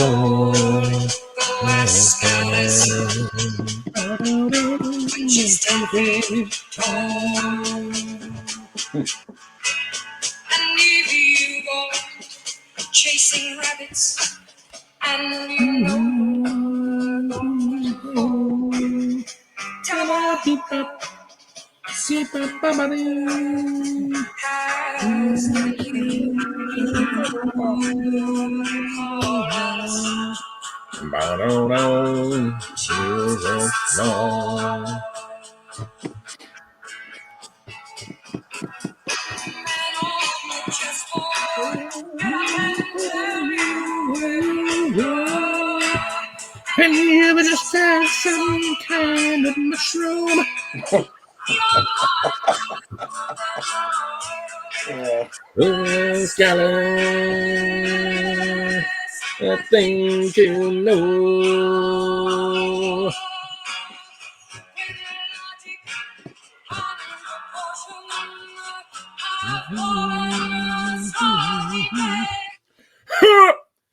home. Which is taking home. And if you go chasing rabbits, and you know super bubbly has the and you would just have some kind of mushroom. Scholar, a thing to know.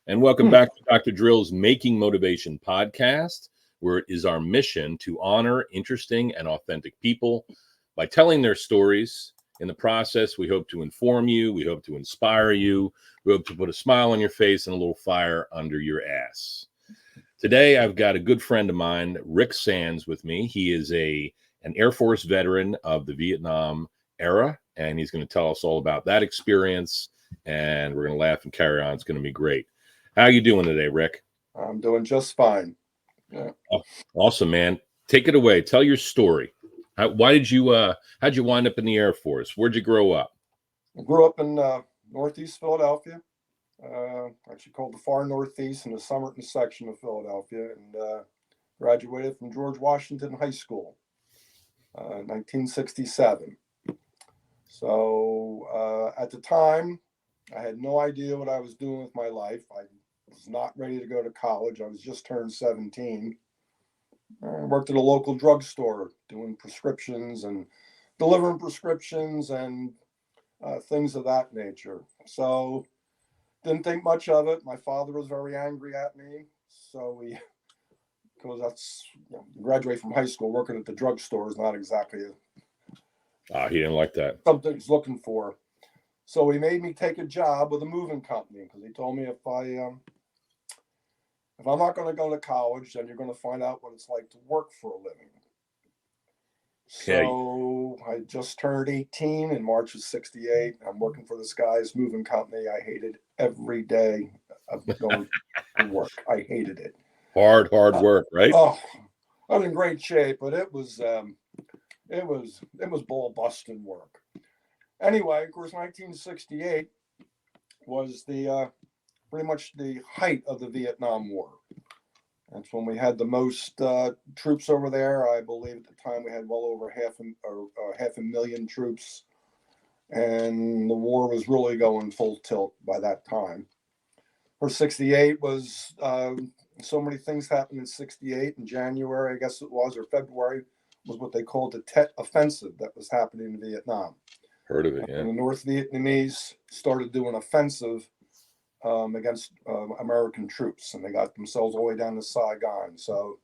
And welcome back to Dr. Drill's Making Motivation podcast, where it is our mission to honor interesting and authentic people by telling their stories. In the process, we hope to inform you, we hope to inspire you, we hope to put a smile on your face and a little fire under your ass. Today, I've got a good friend of mine, Rick Sands, with me. He is an Air Force veteran of the Vietnam era, and he's going to tell us all about that experience, and we're going to laugh and carry on. It's going to be great. How you doing today, Rick? I'm doing just fine. Yeah. Oh, awesome, man. Take it away. Tell your story. How'd you wind up in the Air Force? Where'd you grow up? I grew up in Northeast Philadelphia, actually called the far Northeast in the Somerton section of Philadelphia, and graduated from George Washington High School, 1967. So at the time, I had no idea what I was doing with my life. I was not ready to go to college. I was just turned 17. I worked at a local drugstore doing prescriptions and delivering prescriptions and things of that nature. So didn't think much of it. My father was very angry at me. So because that's, graduate from high school, working at the drugstore is not exactly he didn't like that. Something he's looking for. So he made me take a job with a moving company because he told me if I'm not going to go to college, then you're going to find out what it's like to work for a living. So I just turned 18 in March of 68. I'm working for this guy's moving company. I hated every day of going to work. I hated it. Hard work, right? I'm in great shape, but it was ball busting work. Anyway, of course, 1968 was the pretty much the height of the Vietnam War. That's when we had the most troops over there. I believe at the time we had well over half a million troops, and the war was really going full tilt by that time. For 68 was so many things happened in 68. In January, I guess it was, or February, was what they called the Tet Offensive that was happening in Vietnam. Heard of it, yeah. And the North Vietnamese started doing offensive against American troops, and they got themselves all the way down to Saigon. So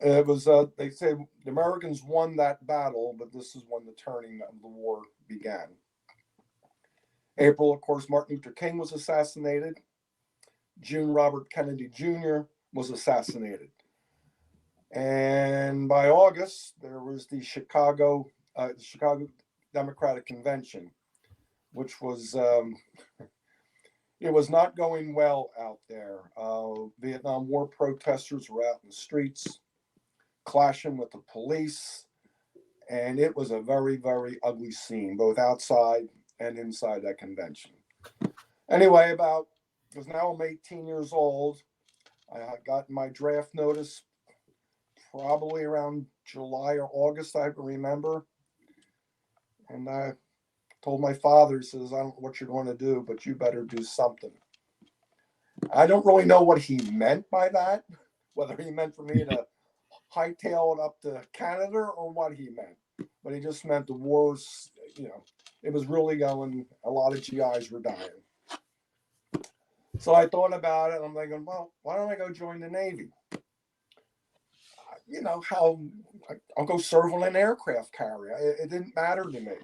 it was, they say the Americans won that battle, but this is when the turning of the war began. April, of course, Martin Luther King was assassinated. June, Robert Kennedy Jr. was assassinated. And by August, there was the Chicago Democratic Convention, which was it was not going well out there. Vietnam War protesters were out in the streets, clashing with the police, and it was a very, very ugly scene, both outside and inside that convention. Anyway, because now I'm 18 years old, I got my draft notice probably around July or August, I can remember. And I told my father, he says, I don't know what you're going to do, but you better do something. I don't really know what he meant by that, whether he meant for me to hightail it up to Canada or what he meant. But he just meant the wars, it was really going, a lot of GIs were dying. So I thought about it. I'm thinking, well, why don't I go join the Navy? You know how I'll go serve on an aircraft carrier. It didn't matter to me.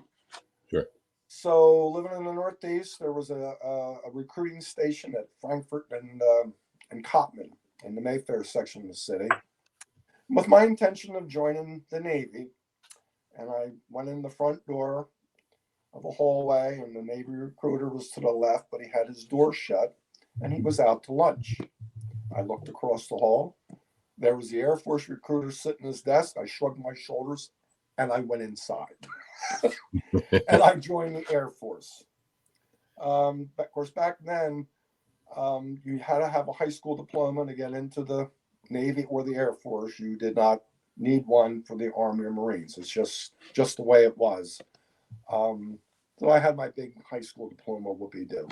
Sure. So living in the Northeast, there was a recruiting station at Frankfurt and Cottman in the Mayfair section of the city, with my intention of joining the Navy. And I went in the front door of a hallway, and the Navy recruiter was to the left, but he had his door shut, and he was out to lunch. I looked across the hall. There was the Air Force recruiter sitting at his desk. I shrugged my shoulders, and I went inside. And I joined the Air Force. But of course, back then, you had to have a high school diploma to get into the Navy or the Air Force. You did not need one for the Army or Marines. It's just the way it was. So I had my big high school diploma, whoopee-doo.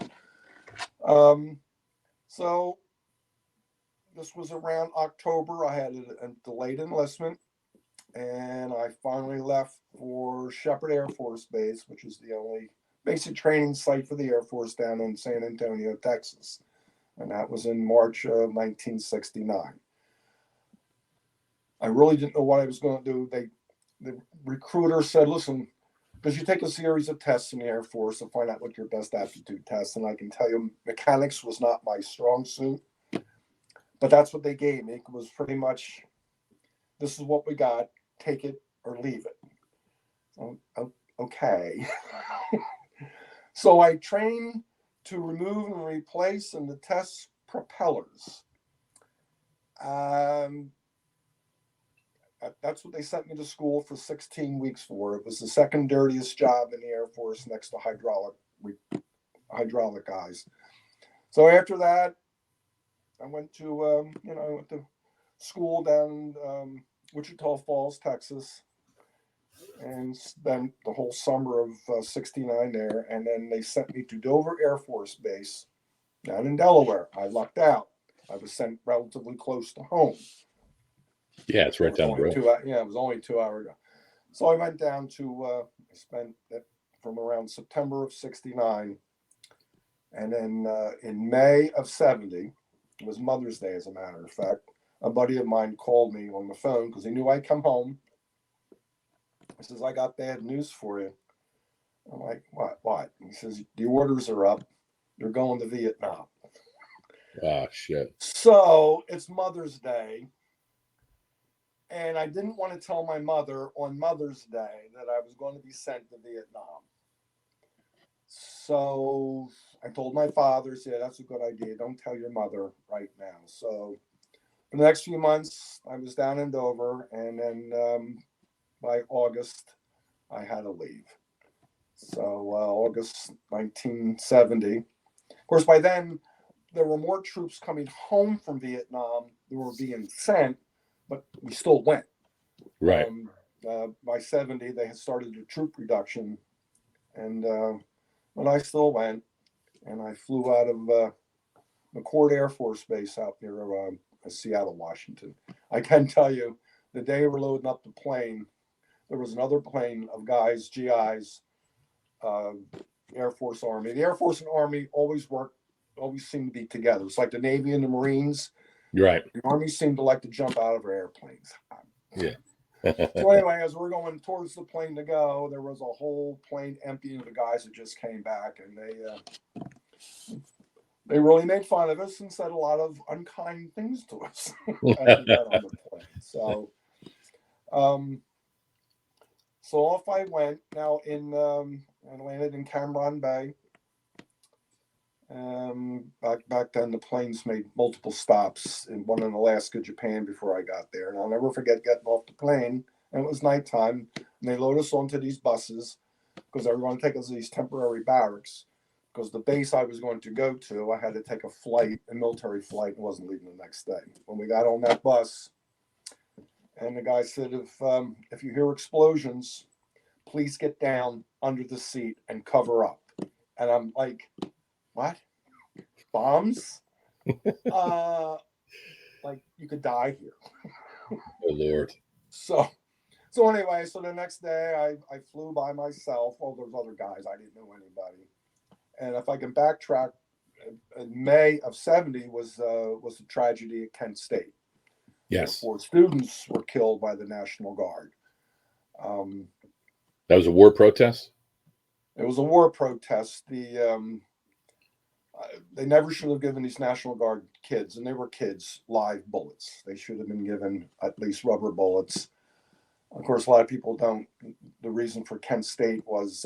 So this was around October. I had a delayed enlistment, and I finally left for Shepherd Air Force Base, which is the only basic training site for the Air Force down in San Antonio, Texas. And that was in March of 1969. I really didn't know what I was going to do. The recruiter said, listen, because you take a series of tests in the Air Force to find out what your best aptitude test. And I can tell you, mechanics was not my strong suit, but that's what they gave me. It was pretty much, this is what we got, take it or leave it. Okay. So I trained to remove and replace and to test propellers. That's what they sent me to school for 16 weeks for. It was the second dirtiest job in the Air Force next to hydraulic guys. So after that, I went to I went to school down in Wichita Falls, Texas, and spent the whole summer of '69 there. And then they sent me to Dover Air Force Base down in Delaware. I lucked out. I was sent relatively close to home. Yeah, it's right down the road. It was only 2 hours ago. So I went down to, I spent it from around September of '69. And then in May of '70, it was Mother's Day, as a matter of fact, a buddy of mine called me on the phone because he knew I'd come home. He says, I got bad news for you. I'm like, what? He says, the orders are up. You're going to Vietnam. Ah, shit. So it's Mother's Day. And I didn't want to tell my mother on Mother's Day that I was going to be sent to Vietnam. So I told my father, yeah, that's a good idea. Don't tell your mother right now. So for the next few months, I was down in Dover. And then by August, I had to leave. So August 1970. Of course, by then, there were more troops coming home from Vietnam that were being sent, but we still went. Right. By '70, they had started a troop reduction, and but I still went, and I flew out of McCord Air Force Base out near Seattle, Washington. I can tell you, the day we're loading up the plane, there was another plane of guys, GIs, Air Force, Army. The Air Force and Army always seem to be together. It's like the Navy and the Marines. You're right. The Army seemed to like to jump out of airplanes. Yeah. So anyway, as we're going towards the plane to go, there was a whole plane empty of the guys that just came back, and they really made fun of us and said a lot of unkind things to us as we got on the plane. So, so off I went. Now I landed in Cam Bay. Back then, the planes made multiple stops, in one in Alaska, Japan, before I got there. And I'll never forget getting off the plane. And it was nighttime, and they load us onto these buses because they were going to take us to these temporary barracks. Because the base I was going to go to, I had to take a military flight, and wasn't leaving the next day. When we got on that bus, and the guy said, if you hear explosions, please get down under the seat and cover up. And I'm like, what? Bombs? Like you could die here. Oh Lord. So anyway, so the next day I flew by myself. Oh, there's other guys. I didn't know anybody. And if I can backtrack in May of '70 was the tragedy at Kent State. Yes. 4 students were killed by the National Guard. That was a war protest? It was a war protest. They never should have given these National Guard kids, and they were kids, live bullets. They should have been given at least rubber bullets. Of course, a lot of people don't. The reason for Kent State was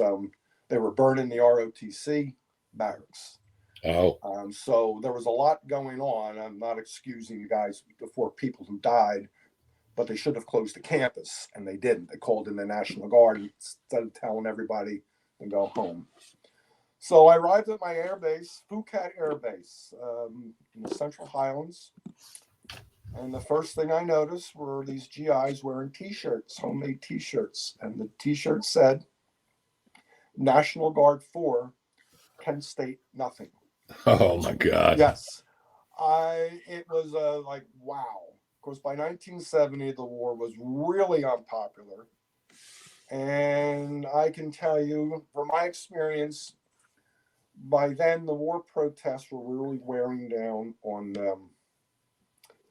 they were burning the ROTC barracks. Oh. So there was a lot going on. I'm not excusing the guys, the 4 people who died, but they should have closed the campus, and they didn't. They called in the National Guard instead of telling everybody to go home. So I arrived at my air base, Phu Cat Air Base, in the Central Highlands. And the first thing I noticed were these GIs wearing T-shirts, homemade T-shirts. And the T-shirt said, National Guard 4, Kent State, nothing. Oh, my God. Yes. It was like, wow. Of course, by 1970, the war was really unpopular. And I can tell you, from my experience, by then the war protests were really wearing down on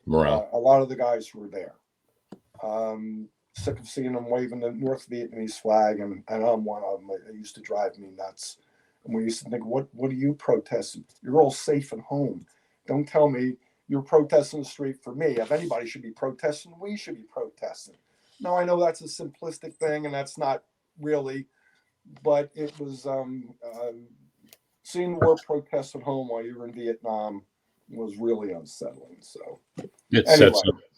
morale. A lot of the guys who were there. Sick of seeing them waving the North Vietnamese flag, and I'm one of them. It used to drive me nuts. And we used to think, what are you protesting? You're all safe at home. Don't tell me you're protesting the street for me. If anybody should be protesting, we should be protesting. Now, I know that's a simplistic thing, and that's not really, but it was seeing war protests at home while you were in Vietnam was really unsettling. So it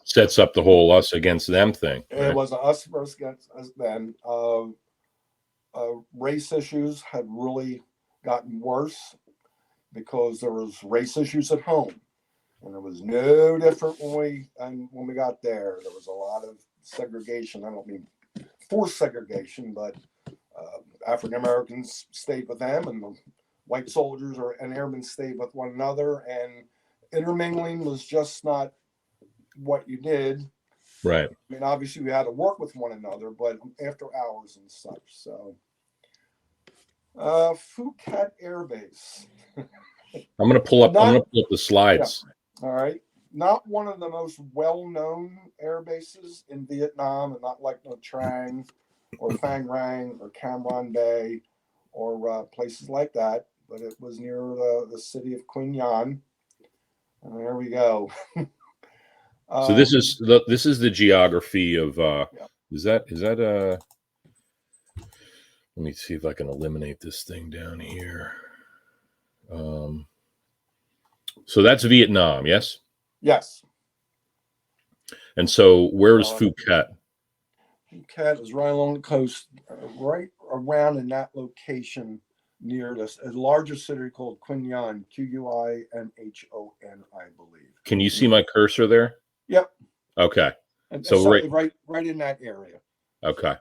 sets up the whole us against them thing. Right? It was us versus against us then. Race issues had really gotten worse because there was race issues at home, and it was no different when we got there. There was a lot of segregation. I don't mean forced segregation, but African Americans stayed with them, and the white soldiers and airmen stayed with one another, and intermingling was just not what you did. Right. I mean, obviously we had to work with one another, but after hours and such. So, Phu Cat Air Base. I'm gonna pull up the slides. Yeah. All right. Not one of the most well-known air bases in Vietnam, and not like Nha Trang or Phan Rang or Cam Ranh Bay or places like that, but it was near the city of Quy Nhon. And there we go. So this is the geography of is that let me see if I can eliminate this thing down here. So that's Vietnam, yes? Yes. And so where is Phu Cat? Phu Cat is right along the coast, right around in that location near a larger city called Quy Nhon, Quinhon, I believe. Can you see my cursor there? Yep. Okay. And so right in that area. Okay.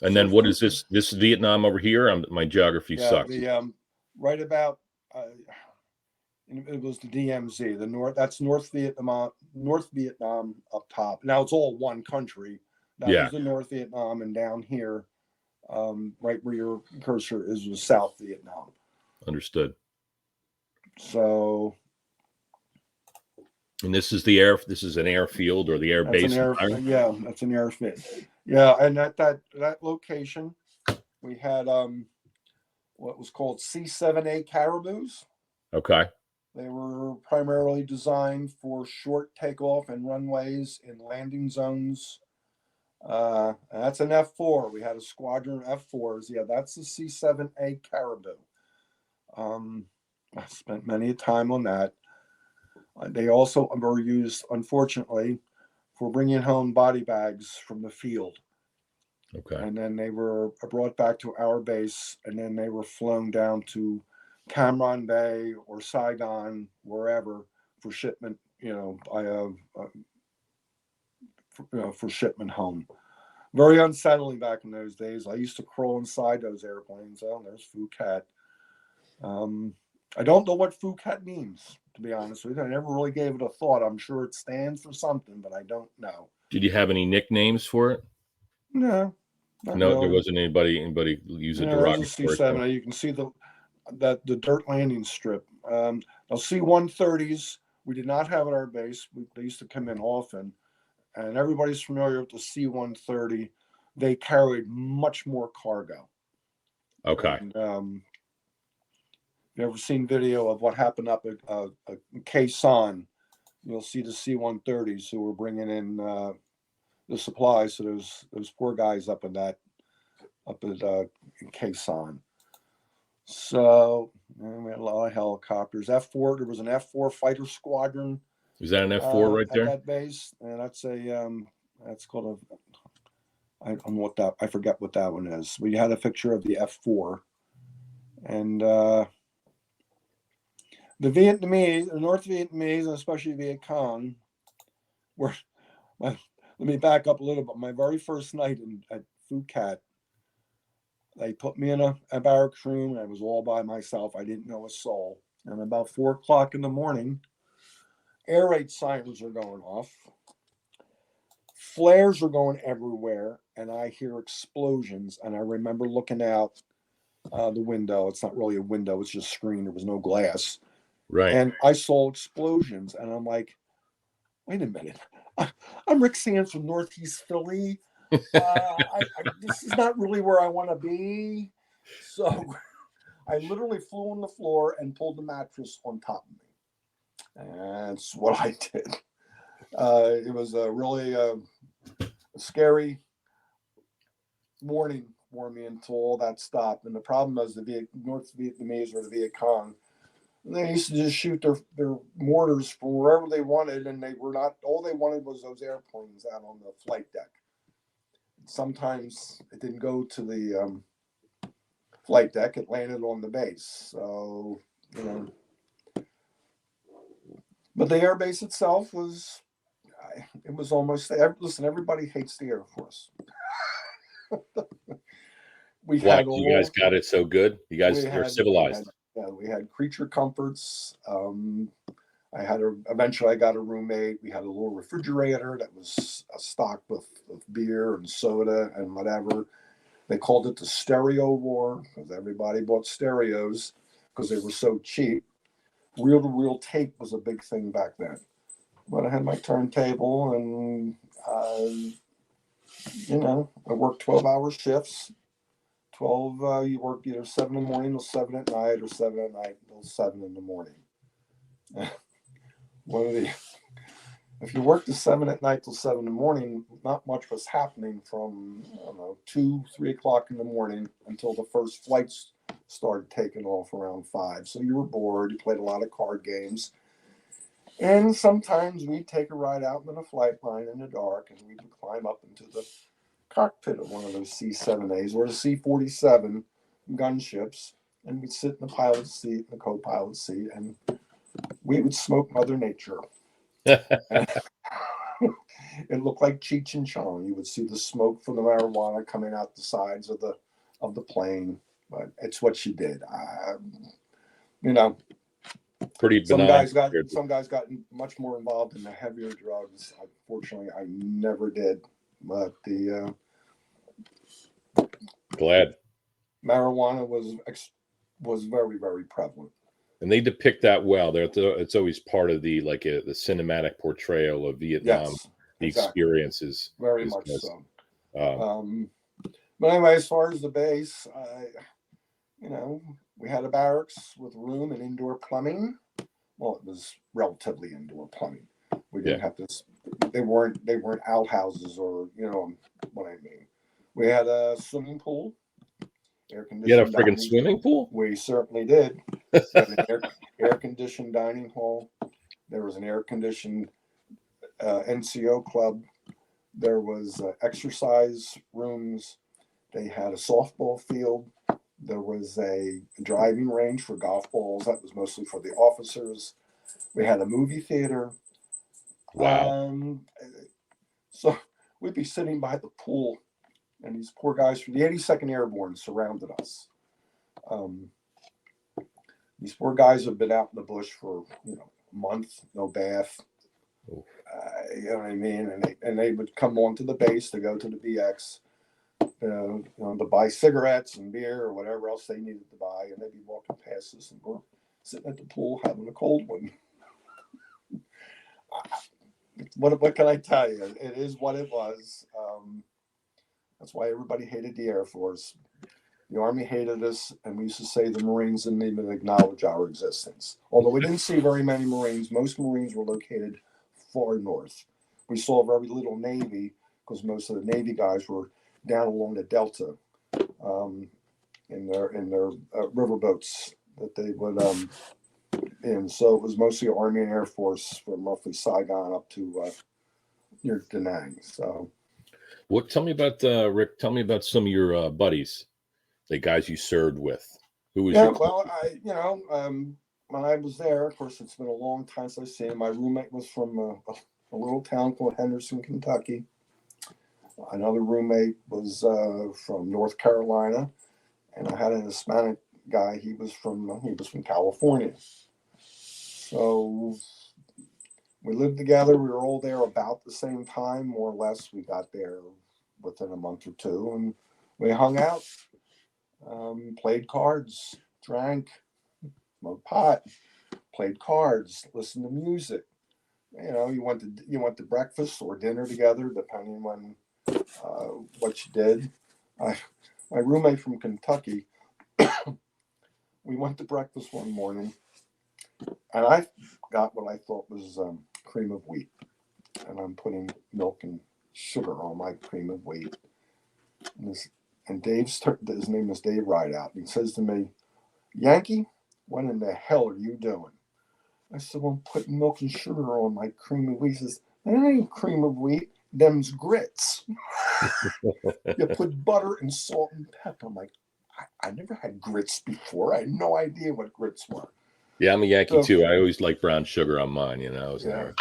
And then what is this? This is Vietnam over here. My geography sucks. Right about it was the DMZ, the North. That's North Vietnam up top. Now it's all one country. That was the North Vietnam, and down here, right where your cursor is, was South Vietnam. Understood. So. And this is the air. This is an airfield or the air base. Yeah, that's an airfield. Yeah, and at that location, we had what was called C-7A Caribous. Okay. They were primarily designed for short takeoff and runways in landing zones. That's an F-4. We had a squadron of F-4s. Yeah, that's the C-7A Caribou. I spent many a time on that. They also were used, unfortunately, for bringing home body bags from the field. Okay. And then they were brought back to our base, and then they were flown down to Cam Ranh Bay or Saigon, wherever, for shipment, for shipment home. Very unsettling back in those days. I used to crawl inside those airplanes. Oh, there's Phu Cat. I don't know what Phu Cat means, to be honest with you. I never really gave it a thought. I'm sure it stands for something, but I don't know. Did you have any nicknames for it? No. No, really. There wasn't anybody use a derogatory. C-7. You can see the dirt landing strip. Now C-130s we did not have at our base. They used to come in often, and everybody's familiar with the C-130. They carried much more cargo. Okay. And, you ever seen video of what happened up at Khe Sanh? You'll see the C-130s who were bringing in the supplies to those poor guys up at Khe Sanh. So we had a lot of helicopters. F-4, there was an F-4 fighter squadron. Is that an F-4 right there? At that base, and that's called I don't know what that, I forget what that one is. We had a picture of the F-4, and the Vietnamese, the North Vietnamese, and especially Viet Cong, were. Let me back up a little bit. My very first night at Phu Cat, they put me in a barracks room. I was all by myself. I didn't know a soul. And about 4 o'clock in the morning, air raid sirens are going off. Flares are going everywhere. And I hear explosions. And I remember looking out the window. It's not really a window. It's just a screen. There was no glass. Right. And I saw explosions. And I'm like, wait a minute. I'm Rick Sands from Northeast Philly. This is not really where I want to be. So I literally flew on the floor and pulled the mattress on top of me. And that's what I did. It was a really scary morning for me until all that stopped. And the problem was the North Vietnamese or the Viet Cong, they used to just shoot their mortars from wherever they wanted, and they were not, all they wanted was those airplanes out on the flight deck. Sometimes it didn't go to the flight deck, it landed on the base. So, but the air base itself was, it was almost, listen, everybody hates the Air Force. You guys got it so good. You guys are civilized. We had creature comforts. Eventually I got a roommate. We had a little refrigerator that was stocked with beer and soda and whatever. They called it the stereo war because everybody bought stereos because they were so cheap. Reel-to-reel tape was a big thing back then. But I had my turntable and, I worked 12-hour shifts. 12, you work either 7 in the morning till 7 at night or 7 at night till 7 in the morning. If you worked the 7 at night till 7 in the morning, not much was happening from, 2, 3 o'clock in the morning until the first flights started taking off around 5. So you were bored, you played a lot of card games. And sometimes we'd take a ride out in the flight line in the dark and we'd climb up into the cockpit of one of those C-7As or the C-47 gunships, and we'd sit in the pilot's seat, the co-pilot's seat, and we would smoke Mother Nature. It looked like Cheech and Chong. You would see the smoke from the marijuana coming out the sides of the plane, but it's what she did. Pretty benign. Some guys got much more involved in the heavier drugs. Unfortunately, I never did. But the marijuana was very, very prevalent, and they depict that well. It's always part of the the cinematic portrayal of Vietnam. Yes, the experiences, very much so. But anyway, as far as the base, we had a barracks with room and indoor plumbing. Well, it was relatively indoor plumbing. We didn't have this. They weren't outhouses or what I mean. We had a swimming pool, air conditioned. You had a friggin' swimming pool? We certainly did. We had an air conditioned dining hall. There was an air conditioned NCO club. There was exercise rooms. They had a softball field. There was a driving range for golf balls. That was mostly for the officers. We had a movie theater. Wow. So we'd be sitting by the pool, and these poor guys from the 82nd Airborne surrounded us. These poor guys have been out in the bush for a month, no bath. You know what I mean? And they would come onto the base to go to the BX. to buy cigarettes and beer or whatever else they needed to buy, and they'd be walking past us, and we're sitting at the pool having a cold one. What can I tell you? It is what it was. That's why everybody hated the Air Force. The Army hated us, and we used to say the Marines didn't even acknowledge our existence. Although we didn't see very many Marines, most Marines were located far north. We saw very little Navy because most of the Navy guys were down along the Delta in their riverboats that they would in. So it was mostly Army and Air Force from roughly Saigon up to near Da Nang. So, Tell me about Rick? Tell me about some of your buddies, the guys you served with. Who was your? Well, when I was there, of course, it's been a long time since I've seen him. My roommate was from a little town called Henderson, Kentucky. Another roommate was from North Carolina, and I had an Hispanic guy. He was from California. So we lived together. We were all there about the same time, more or less. We got there within a month or two, and we hung out, played cards, drank, smoked pot, played cards, listened to music. You went to breakfast or dinner together, depending on what you did. My roommate from Kentucky, we went to breakfast one morning, and I got what I thought was cream of wheat, and I'm putting milk and sugar on my cream of wheat. And his name is Dave Rideout. He says to me, "Yankee, what in the hell are you doing?" I said, "Well, I'm putting milk and sugar on my cream of wheat." He says, "That ain't cream of wheat. Them's grits. You put butter and salt and pepper." I'm like, I never had grits before. I had no idea what grits were. Yeah, I'm a Yankee too. I always like brown sugar on mine. Yeah.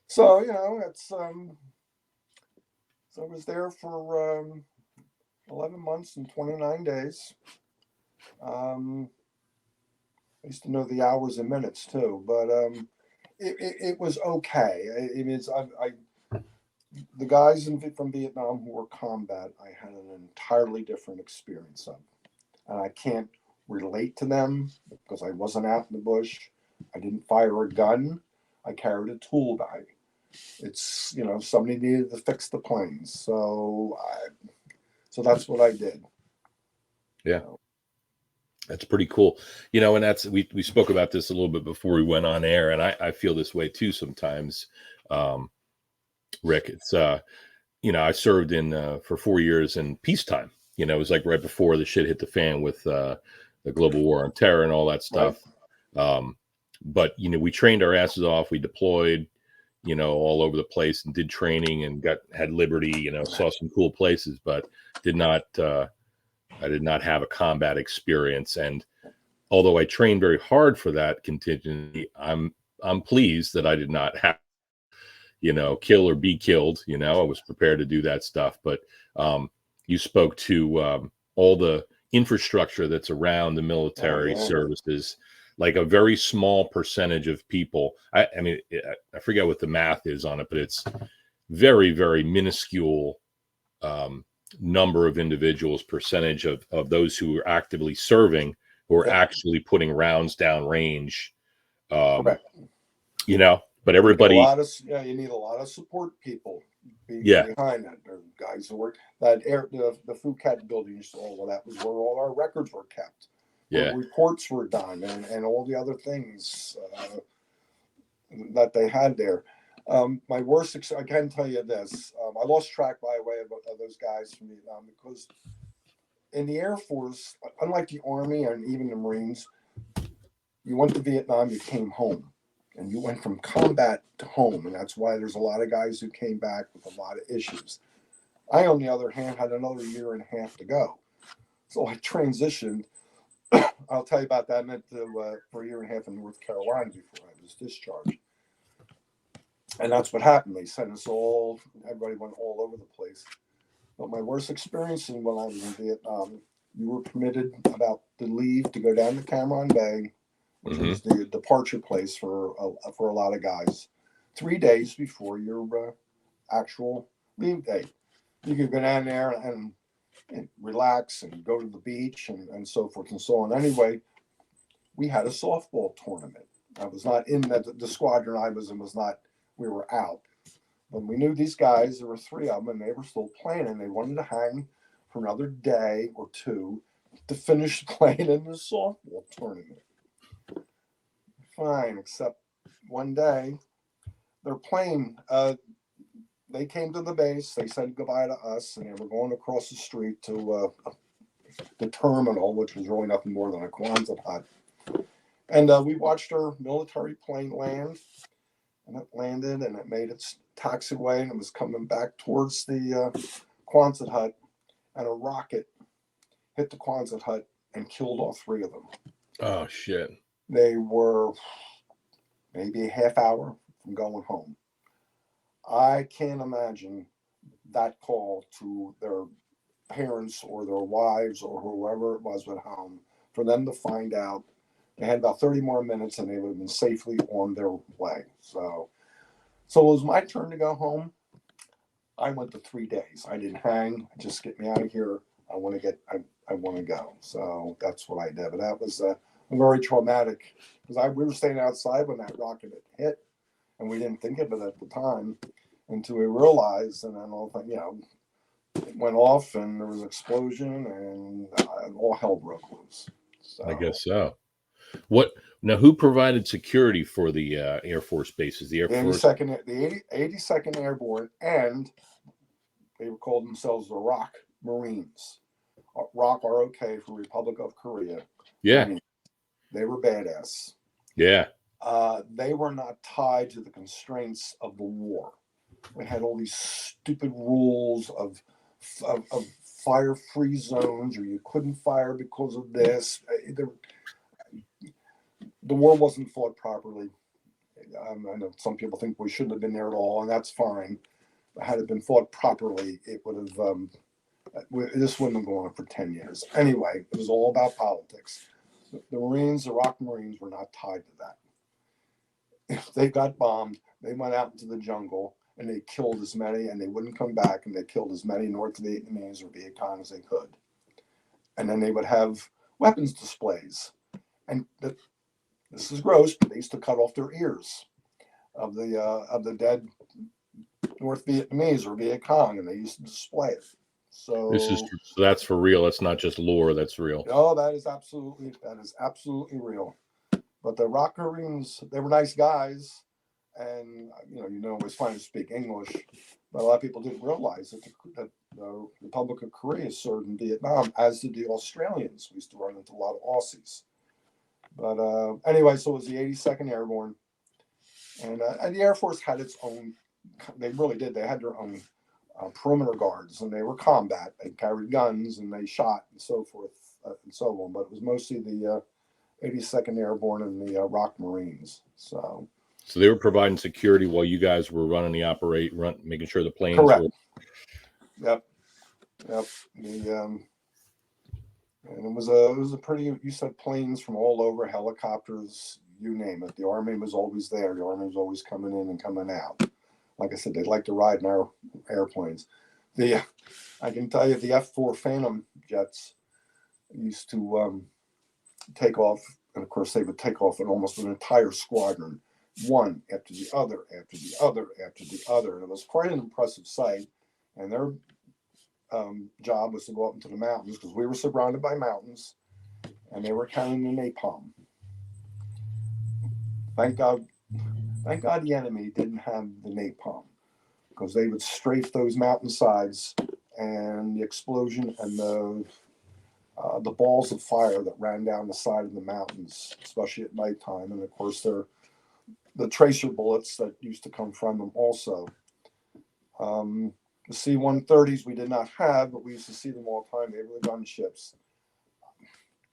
So it's so I was there for 11 months and 29 days. I used to know the hours and minutes too, but it was okay. The guys from Vietnam who were combat, I had an entirely different experience of, and I can't relate to them because I wasn't out in the bush. I didn't fire a gun. I carried a tool bag. It's somebody needed to fix the planes, so that's what I did. Yeah. That's pretty cool. And that's we spoke about this a little bit before we went on air, and I feel this way too sometimes. Rick, it's I served in for 4 years in peacetime. It was like right before the shit hit the fan with the global war on terror and all that stuff. Right. But we trained our asses off. We deployed, all over the place and did training and had liberty. Saw some cool places, but I did not have a combat experience. And although I trained very hard for that contingency, I'm pleased that I did not have, kill or be killed. I was prepared to do that stuff. But you spoke to all the infrastructure that's around the military services, like a very small percentage of people. I mean, I forget what the math is on it, but it's very, very minuscule number of individuals, percentage of those who are actively serving, who are actually putting rounds down range. Correct. But everybody, you need a lot of support people behind that. There are guys who work the Phu Cat building. Well, that was where all our records were kept. Where reports were done, and all the other things that they had there. My worst, I can tell you this. I lost track, by the way, of those guys from Vietnam, because in the Air Force, unlike the Army and even the Marines, you went to Vietnam, you came home, and you went from combat to home, and that's why there's a lot of guys who came back with a lot of issues. I, on the other hand, had another year and a half to go, so I transitioned. I'll tell you about that. I went for a year and a half in North Carolina before I was discharged. And that's what happened. They sent us everybody went all over the place. But my worst experience when I was in Vietnam, you were permitted about to leave to go down to Cam Ranh Bay, which was the departure place for a lot of guys, 3 days before your actual leave date. You could go down there and and relax and go to the beach and so forth and so on. Anyway, we had a softball tournament. I was not in the squadron I was in was not, we were out. But we knew these guys, there were three of them, and they were still playing, and they wanted to hang for another day or two to finish playing in the softball tournament. Fine, except one day they're playing. They came to the base. They said goodbye to us, and they were going across the street to the terminal, which was really nothing more than a Quonset hut. And we watched our military plane land, and it landed, and it made its taxiway, and it was coming back towards the Quonset hut, and a rocket hit the Quonset hut and killed all three of them. Oh, shit. They were maybe a half hour from going home. I can't imagine that call to their parents or their wives or whoever it was at home for them to find out. They had about 30 more minutes and they would have been safely on their way. So it was my turn to go home. I went to 3 days. I didn't hang. Just get me out of here. I want to go. So that's what I did. But that was very traumatic because we were staying outside when that rocket had hit, and we didn't think of it at the time until we realized, and then it went off and there was an explosion and all hell broke loose. So, I guess so. Who provided security for the Air Force bases? The Air Force, the 82nd Airborne, and they called themselves the ROK Marines. ROK, ROK for Republic of Korea. Yeah. Marines. They were badass. Yeah. They were not tied to the constraints of the war. We had all these stupid rules of fire-free zones, or you couldn't fire because of this. The war wasn't fought properly. I know some people think we shouldn't have been there at all, and that's fine. But had it been fought properly, it would have. This wouldn't have gone on for 10 years. Anyway, it was all about politics. The Marines, the ROK Marines, were not tied to that. If they got bombed, they went out into the jungle and they killed as many, and they wouldn't come back, and they killed as many North Vietnamese or Viet Cong as they could. And then they would have weapons displays. And this is gross, but they used to cut off their ears of the dead North Vietnamese or Viet Cong, and they used to display it. So this is true. So that's for real. That's not just lore. That's real. No, that is absolutely real. But the ROK Marines, they were nice guys, and it's fine to speak English, but a lot of people didn't realize that the Republic of Korea served in Vietnam, as did the Australians. We used to run into a lot of Aussies. But anyway, so it was the 82nd Airborne, and the Air Force had its own. They really did. They had their own perimeter guards, and they were combat. They carried guns and they shot and so forth and so on. But it was mostly the 82nd Airborne and the ROK Marines. So they were providing security while you guys were running the making sure the planes correct. were. Yep. And it was a pretty. You said planes from all over, helicopters, you name it. The Army was always there. The Army was always coming in and coming out. Like I said, they like to ride in our airplanes. I can tell you, the F-4 Phantom jets used to take off, and of course they would take off in almost an entire squadron, one after the other, after the other, after the other, and it was quite an impressive sight. And their job was to go up into the mountains because we were surrounded by mountains, and they were carrying the napalm. Thank God the enemy didn't have the napalm, because they would strafe those mountainsides, and the explosion and the balls of fire that ran down the side of the mountains, especially at nighttime, and of course the tracer bullets that used to come from them also. The C-130s we did not have, but we used to see them all the time. They were the gunships.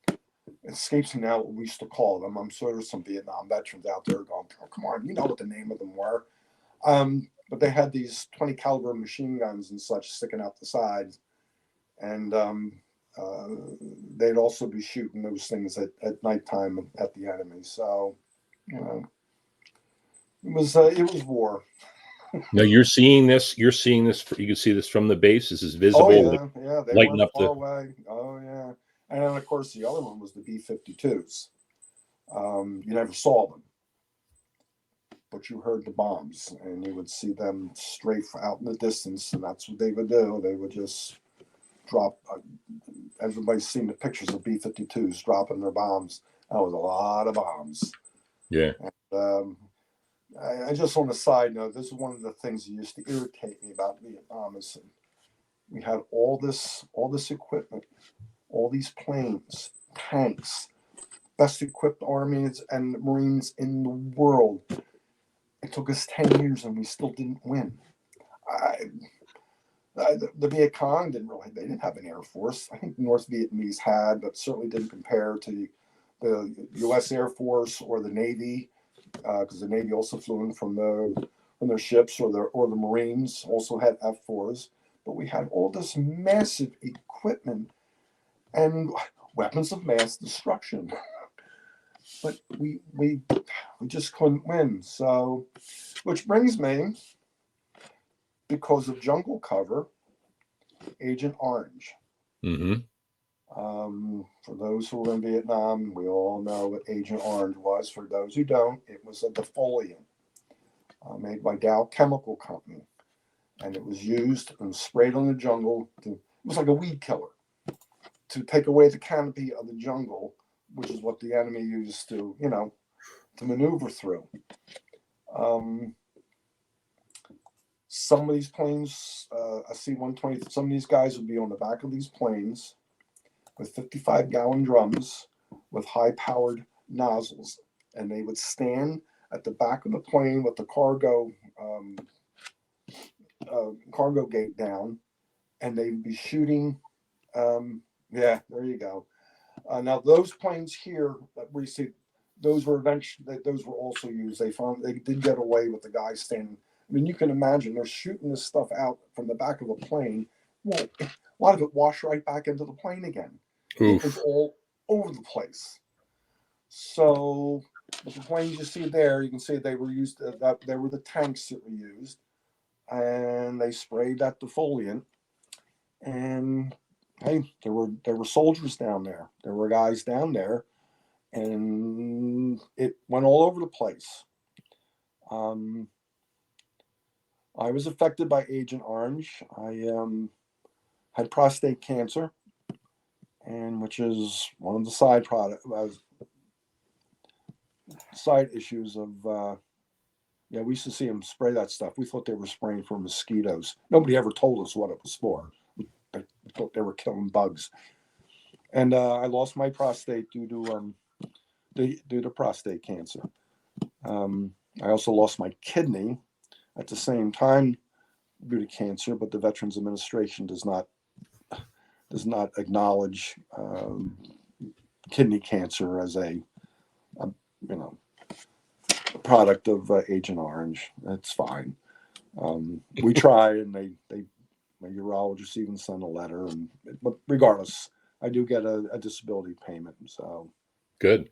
It escapes me now what we used to call them. I'm sure there's some Vietnam veterans out there going, "Oh, come on, you know what the name of them were." But they had these 20 caliber machine guns and such sticking out the sides, and they'd also be shooting those things at nighttime at the enemy. So, it was war. No, you're seeing this. You're seeing this. You can see this from the base. This is visible. Oh like, yeah, they lighting weren't up far the. away. Oh yeah, and then of course the other one was the B-52s. You never saw them, but you heard the bombs, and you would see them strafe out in the distance, and that's what they would do. They would just drop. Everybody's seen the pictures of B-52s dropping their bombs. That was a lot of bombs. Yeah. And, I just on a side note, this is one of the things that used to irritate me about Vietnam is we had all this equipment, all these planes, tanks, best equipped armies and Marines in the world. It took us 10 years and we still didn't win. The Viet Cong they didn't have an air force. I think the North Vietnamese had, but certainly didn't compare to the U.S. Air Force or the Navy, because the Navy also flew in from their ships, or the Marines also had F-4s. But we had all this massive equipment and weapons of mass destruction. But we just couldn't win. So, which brings me, because of jungle cover, Agent Orange. Mm-hmm. For those who were in Vietnam, we all know what Agent Orange was. For those who don't, it was a defoliant made by Dow Chemical Company, and it was used and sprayed on the jungle. It was like a weed killer to take away the canopy of the jungle, which is what the enemy used to, to maneuver through. Some of these planes, a C-120, some of these guys would be on the back of these planes with 55-gallon drums with high-powered nozzles, and they would stand at the back of the plane with the cargo gate down, and they'd be shooting. Yeah, there you go. Now those planes here that we see, those were also used. They did get away with the guys standing. I mean, you can imagine they're shooting this stuff out from the back of a plane. Well, a lot of it washed right back into the plane again. It was all over the place. So the planes you see there, you can see they were used. They were the tanks that were used, and they sprayed that defoliant. And hey, there were soldiers down there. There were guys down there, and it went all over the place. I was affected by Agent Orange. I had prostate cancer, and which is one of the side issues of. Yeah, we used to see them spray that stuff. We thought they were spraying for mosquitoes. Nobody ever told us what it was for. I thought they were killing bugs. And I lost my prostate due to prostate cancer. I also lost my kidney at the same time due to cancer, but the Veterans Administration does not acknowledge kidney cancer as a product of Agent Orange. That's fine. We try, and my urologist even sent a letter, but regardless, I do get a disability payment. So good.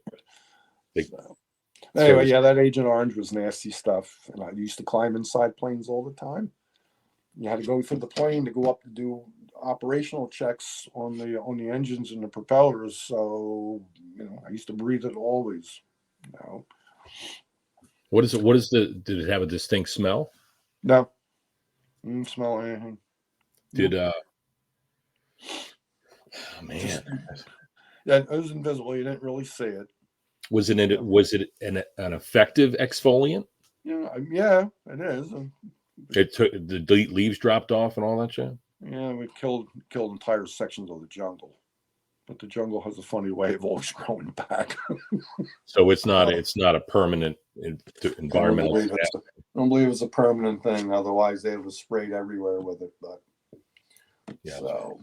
Anyway, yeah, that Agent Orange was nasty stuff, and I used to climb inside planes all the time. You had to go through the plane to go up to do operational checks on the engines and the propellers. So I used to breathe it always. What is it? Did it have a distinct smell? No, didn't smell anything. Did oh man, yeah, it was invisible. You didn't really see it. Was it an effective exfoliant? Yeah, it is. It took the leaves dropped off and all that shit. Yeah, we killed entire sections of the jungle, but the jungle has a funny way of always growing back. So it's not a permanent environmental. I don't believe it's a permanent thing. Otherwise, they would have sprayed everywhere with it. But yeah. So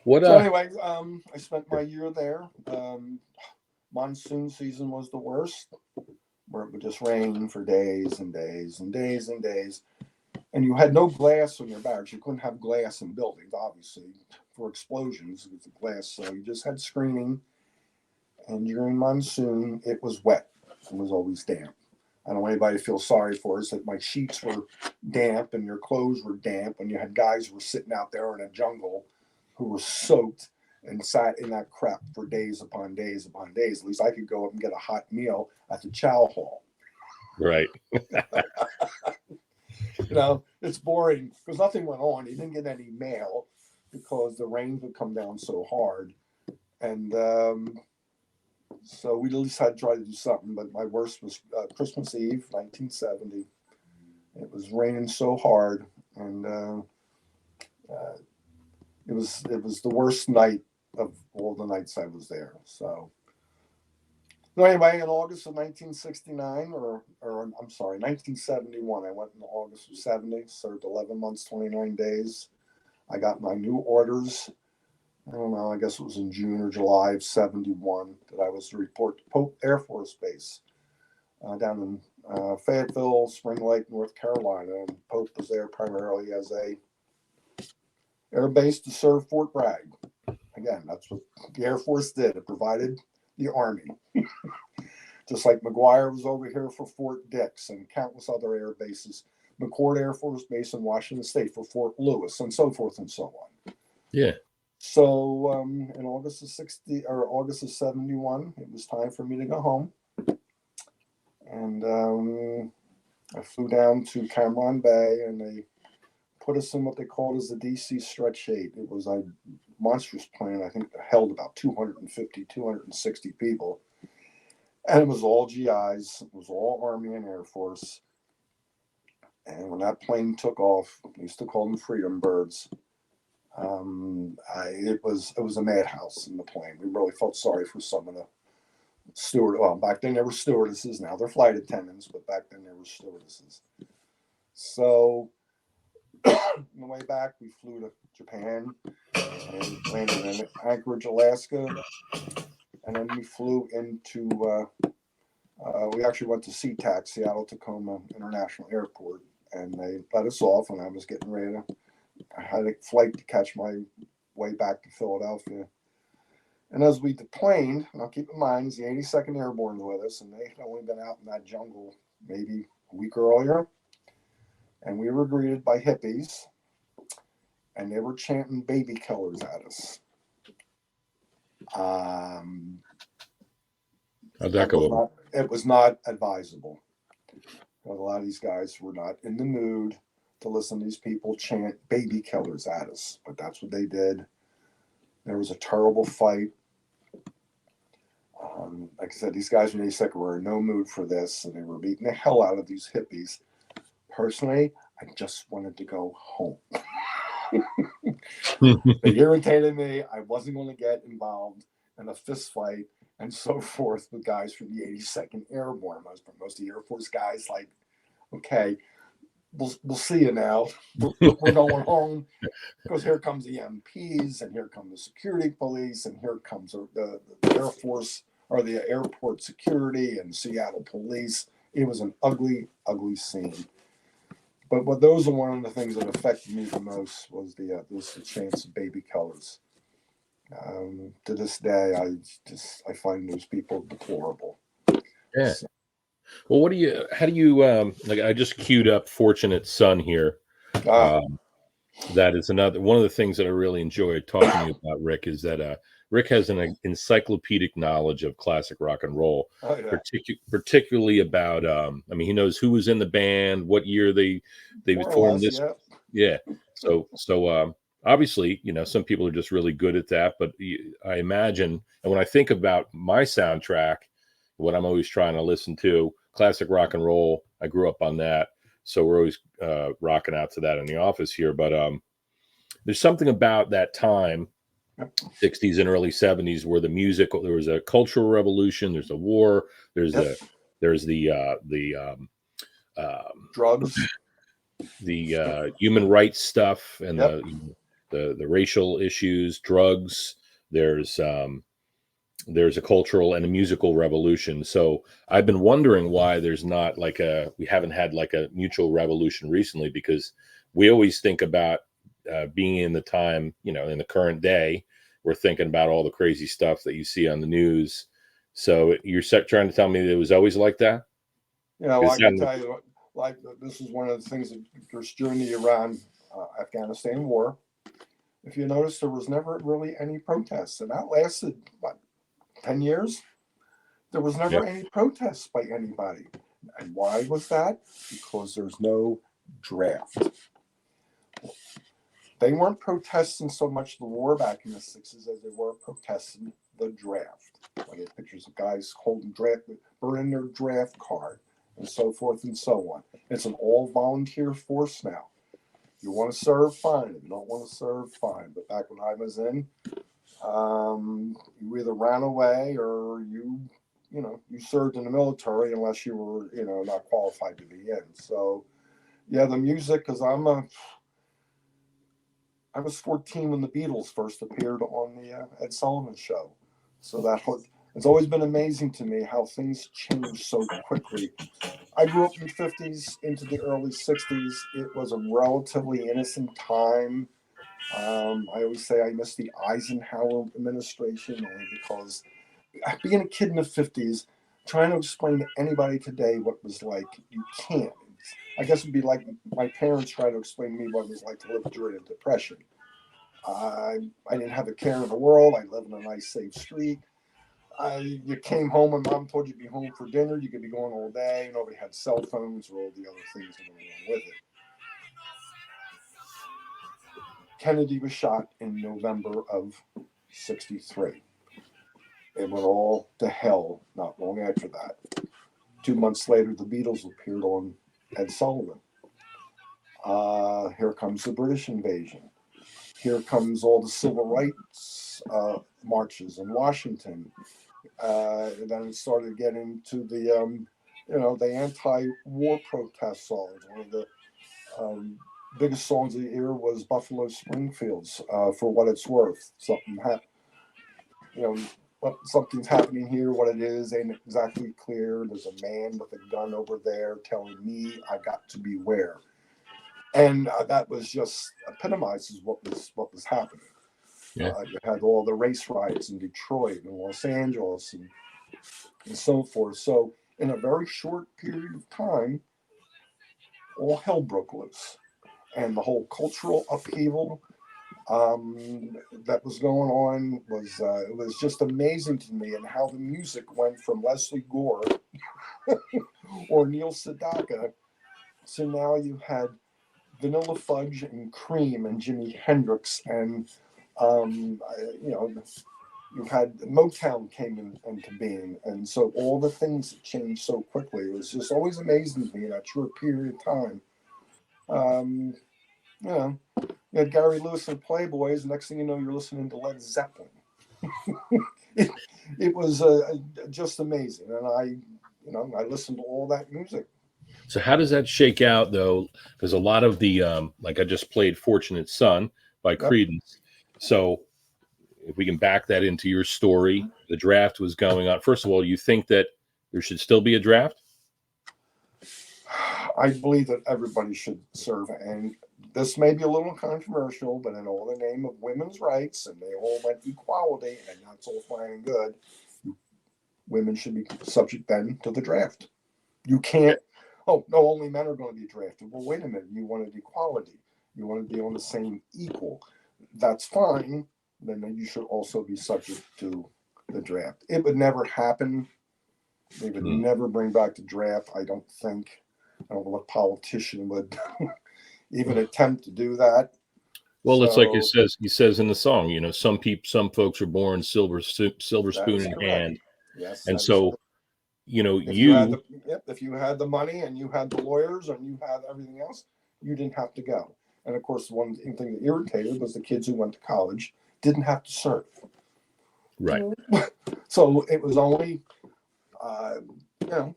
anyway, I spent my year there. Monsoon season was the worst, where it would just rain for days and days and days and days. And you had no glass on your barracks. You couldn't have glass in buildings, obviously, for explosions with the glass. So you just had screening. And during monsoon, it was wet. It was always damp. I don't want anybody to feel sorry for us, that my sheets were damp and your clothes were damp when you had guys who were sitting out there in a jungle who were soaked and sat in that crap for days upon days upon days. At least I could go up and get a hot meal at the chow hall. Right. It's boring because nothing went on. You didn't get any mail because the rains would come down so hard. And so we at least had to try to do something. But my worst was Christmas Eve, 1970. It was raining so hard, and it was the worst night of all the nights I was there. So anyway, in August of 1969, or I'm sorry, 1971, I went in August of 70, served 11 months, 29 days. I got my new orders. I don't know, I guess it was in June or July of 71 that I was to report to Pope Air Force Base down in Fayetteville, Spring Lake, North Carolina. And Pope was there primarily as a air base to serve Fort Bragg. Again, that's what the Air Force did. It provided the Army. Just like McGuire was over here for Fort Dix and countless other air bases. McCord Air Force Base in Washington State for Fort Lewis, and so forth and so on. Yeah. So in August of 71, it was time for me to go home. And I flew down to Cameron Bay, and they put us in what they called as the DC Stretch 8. It was a monstrous plane. I think it held about 250, 260 people. And it was all GIs. It was all Army and Air Force. And when that plane took off, we used to call them Freedom Birds. It was a madhouse in the plane. We really felt sorry for some of the steward. Well, back then there were stewardesses. Now they're flight attendants, but back then there were stewardesses. So on the way back, we flew to Japan and landed in Anchorage, Alaska, and then we flew into. We actually went to SeaTac, Seattle Tacoma International Airport, and they let us off. And I was getting ready to. I had a flight to catch my way back to Philadelphia. And as we deplaned, now keep in mind, the 82nd Airborne with us, and they had only been out in that jungle maybe a week earlier. And we were greeted by hippies, and they were chanting baby killers at us. How'd that go over? It was not advisable. A lot of these guys were not in the mood to listen to these people chant baby killers at us, but that's what they did. There was a terrible fight. Like I said, these guys in the 82nd were in no mood for this, and they were beating the hell out of these hippies. Personally, I just wanted to go home. They irritated me. I wasn't going to get involved in a fist fight and so forth with guys from the 82nd Airborne. Most of the Air Force guys, like, okay, we'll see you now. We're going home, because here comes the MPs, and here come the security police, and here comes the Air Force or the airport security and Seattle police. It was an ugly, ugly scene. But those are one of the things that affected me the most was the chance of baby colors. To this day, I find those people deplorable. Yeah. So. Well, how do you like? I just queued up Fortunate Son here. That is one of the things that I really enjoyed talking to you about, Rick, is that Rick has an encyclopedic knowledge of classic rock and roll, particularly about. I mean, he knows who was in the band, what year they formed this. Yeah. So obviously, some people are just really good at that. But I imagine, and when I think about my soundtrack, what I'm always trying to listen to, classic rock and roll. I grew up on that. So we're always rocking out to that in the office here. But there's something about that time, 60s and early 70s, where the music, there was a cultural revolution, there's a war, there's the drugs, the human rights stuff, and the racial issues, drugs. There's a cultural and a musical revolution. So I've been wondering why there's not we haven't had like a mutual revolution recently, because we always think about being in the time, in the current day, we're thinking about all the crazy stuff that you see on the news. So you're trying to tell me that it was always like that? You know, Is I can that tell you, like, this is one of the things that was during the Iran Afghanistan war. If you notice, there was never really any protests, and that lasted what, 10 years. There was yeah, never any protests by anybody, and why was that? Because there's no draft. They weren't protesting so much the war back in the 60s as they were protesting the draft. I get pictures of guys holding draft, burning their draft card, and so forth and so on. It's an all volunteer force now. You want to serve, fine. If you don't want to serve, fine. But back when I was in, you either ran away or you served in the military unless you were, not qualified to be in. So, yeah, the music, because I was 14 when the Beatles first appeared on the Ed Sullivan Show. So it's always been amazing to me how things change so quickly. I grew up in the 50s into the early 60s. It was a relatively innocent time. I always say I miss the Eisenhower administration only because being a kid in the 50s, trying to explain to anybody today what it was like, you can't. I guess it'd be like my parents trying to explain to me what it was like to live during a depression. I didn't have a care in the world. I lived in a nice, safe street. You came home and mom told you to be home for dinner. You could be going all day. Nobody had cell phones or all the other things that went along with it. Kennedy was shot in November of 63. It went all to hell not long after that. 2 months later, the Beatles appeared on Ed Sullivan. Here comes the British invasion. Here comes all the civil rights marches in Washington. And then it started getting to the anti-war protest songs. One of the biggest songs of the year was Buffalo Springfield's "For What It's Worth." Something's happening here. What it is ain't exactly clear. There's a man with a gun over there telling me I got to beware, and that was just epitomizes what was happening. yeah. You had all the race riots in Detroit and Los Angeles and so forth. So in a very short period of time, all hell broke loose, and the whole cultural upheaval that was going on was it was just amazing to me, and how the music went from Leslie Gore or Neil Sedaka to now you had Vanilla Fudge and Cream and Jimi Hendrix and um, you know you had Motown came into being, and so all the things that changed so quickly. It was just always amazing to me in that short period of time. Um, you know, you had Gary Lewis and Playboys. Next thing you know, you're listening to Led Zeppelin. it, it was just amazing, and I listened to all that music. So how does that shake out though? Because a lot of the like I just played "Fortunate Son" by Yep. Creedence. So if we can back that into your story, the draft was going on. First of all, you think that there should still be a draft? I believe that everybody should serve, and this may be a little controversial, but in all the name of women's rights, and they all went equality, and that's all fine and good. Women should be subject then to the draft. You can't. Oh no, only men are going to be drafted. Well, wait a minute. You wanted equality. You want to be on the same equal. That's fine. Then you should also be subject to the draft. It would never happen. They would Hmm. never bring back the draft. I don't think. I don't know what politician would even attempt to do that. Well, it's like it So says. He says in the song, some folks are born silver that spoon is in correct. hand, Yes, and that is so correct. If you had you the money and you had the lawyers and you had everything else, you didn't have to go. And of course, the one thing that irritated was the kids who went to college didn't have to serve. right. So it was only, uh, you know,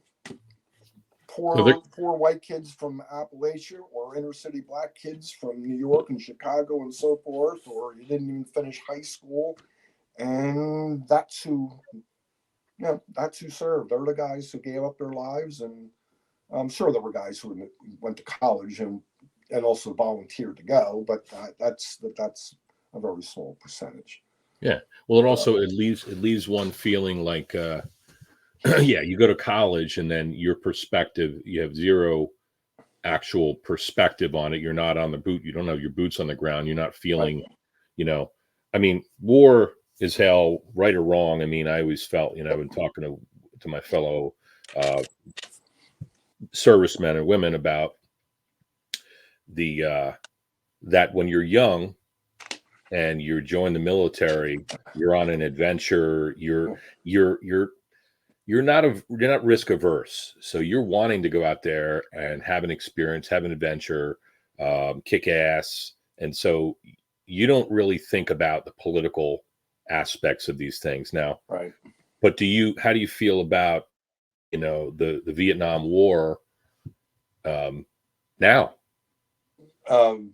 So there, poor white kids from Appalachia or inner city black kids from New York and Chicago and so forth, or you didn't even finish high school, and that's who served. They're the guys who gave up their lives, and I'm sure there were guys who went to college and also volunteered to go, but that's a very small percentage. yeah. Well, it So also it leaves one feeling like yeah, you go to college and then your perspective, you have zero actual perspective on it. You're not on the boot. You don't have your boots on the ground. You're not Right. feeling, you know, I mean, war is hell, right or wrong. I mean, I always felt, I've been talking to my fellow uh, servicemen and women about the that when you're young and you join the military, you're on an adventure. You're you're not risk averse, so you're wanting to go out there and have an experience, have an adventure, kick ass, and so you don't really think about the political aspects of these things now. Right. But how do you feel about the Vietnam War um, now? Um,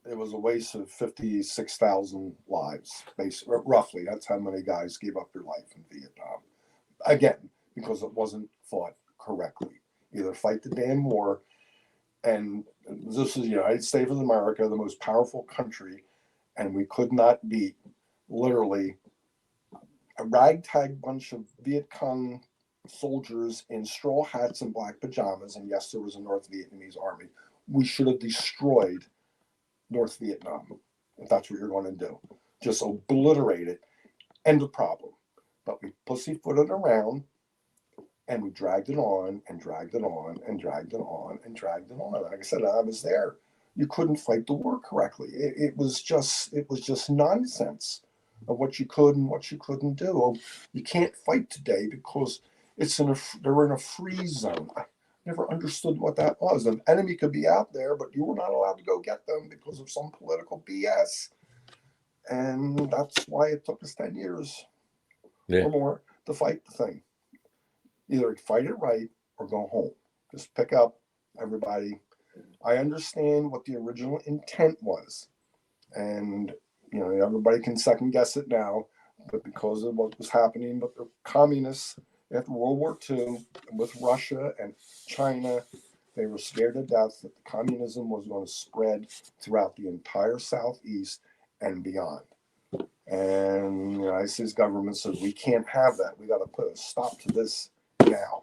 it was a waste of 56,000 lives, roughly. That's how many guys gave up their life in Vietnam. Again, because it wasn't fought correctly. Either fight the damn war, and this is the United States of America, the most powerful country, and we could not beat literally a ragtag bunch of Viet Cong soldiers in straw hats and black pajamas. And yes, there was a North Vietnamese army. We should have destroyed North Vietnam if that's what you're going to do. Just obliterate it. End of problem. But we pussyfooted around and we dragged it on and dragged it on and dragged it on and dragged it on. Like I said, I was there. You couldn't fight the war correctly. It was just nonsense of what you could and what you couldn't do. Oh, you can't fight today because they're in a freeze zone. I never understood what that was. An enemy could be out there, but you were not allowed to go get them because of some political BS. And that's why it took us 10 years Yeah, or more to fight the thing. Either fight it right or go home. Just pick up everybody. I understand what the original intent was. And, everybody can second guess it now. But because of what was happening with the communists after World War II, with Russia and China, they were scared to death that the communism was going to spread throughout the entire Southeast and beyond. And the United States government said, we can't have that. We got to put a stop to this now.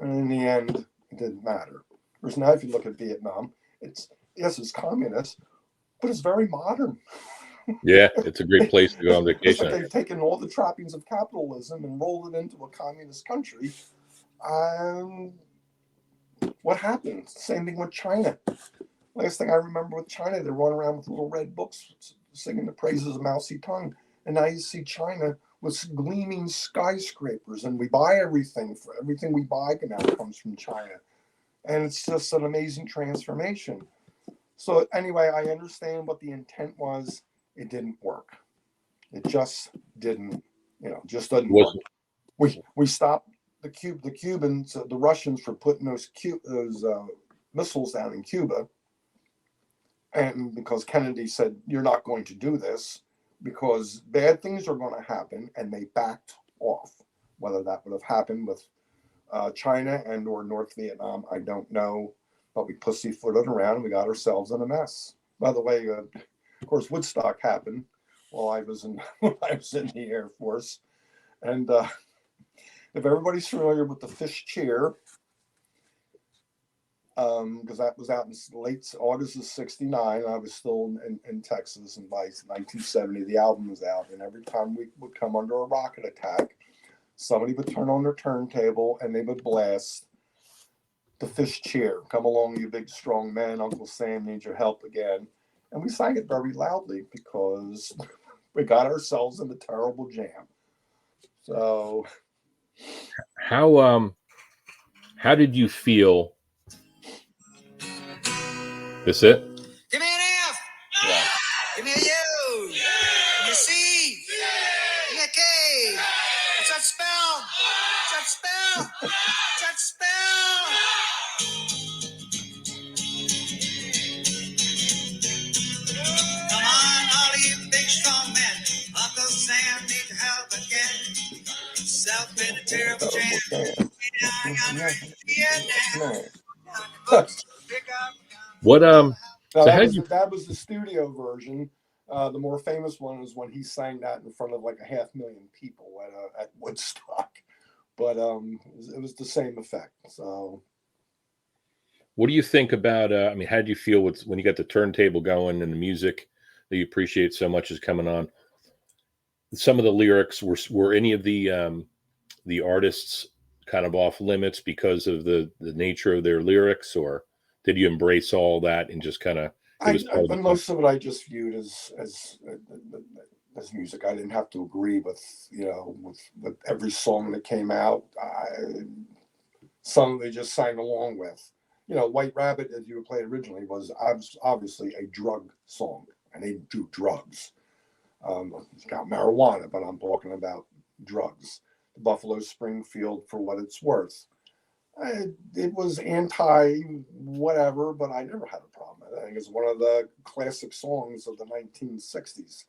And in the end, it didn't matter. Whereas now, if you look at Vietnam, it's communist, but it's very modern. yeah, it's a great place to go on It's like vacation. they've taken all the trappings of capitalism and rolled it into a communist country. What happened? Same thing with China. Last thing I remember with China, they run around with little red books singing the praises of Mao Zedong. And now you see China with gleaming skyscrapers, and we buy everything. Everything we buy now comes from China. And it's just an amazing transformation. So anyway, I understand what the intent was. It didn't work. It just didn't, just It doesn't work. wasn't. We stopped the Cubans, the Russians for putting those missiles down in Cuba, and because Kennedy said you're not going to do this because bad things are going to happen, and they backed off. Whether that would have happened with China and or North Vietnam, I don't know, but we pussyfooted around and we got ourselves in a mess. By the way, of course, Woodstock happened while I was in when I was in the Air Force, and if everybody's familiar with the fish chair, because that was out in late August of '69. I was still in Texas, and by 1970, the album was out. And every time we would come under a rocket attack, somebody would turn on their turntable and they would blast the fish chair. Come along, you big strong man. Uncle Sam needs your help again. And we sang it very loudly because we got ourselves in a terrible jam. So How did you feel? This it? Give me an F. yeah, Give me a U. Give me a C. Give me a K. What's that spell? What's that spell? What's that spell? Come on, all of you big strong men. Uncle Sam needs your help again. Self in a terrible jam. terrible I got jam. to Vietnam. No. Pick up. What No, so that how did was you that was the studio version. The more famous one is when he sang that in front of like 500,000 people at Woodstock, but it was the same effect. So What do you think about? I mean, how did you feel when you got the turntable going and the music that you appreciate so much is coming on? Some of the lyrics were any of the artists kind of off limits because of the nature of their lyrics, or did you embrace all that and just kind of it was part of the fun? most of it I just viewed as music. I didn't have to agree with with every song that came out. Some they just sang along with. White Rabbit, as you played originally, was obviously a drug song, and they do drugs. It's got marijuana, but I'm talking about drugs. The Buffalo Springfield, for what it's worth. It was anti whatever, but I never had a problem with it. I think it's one of the classic songs of the 1960s.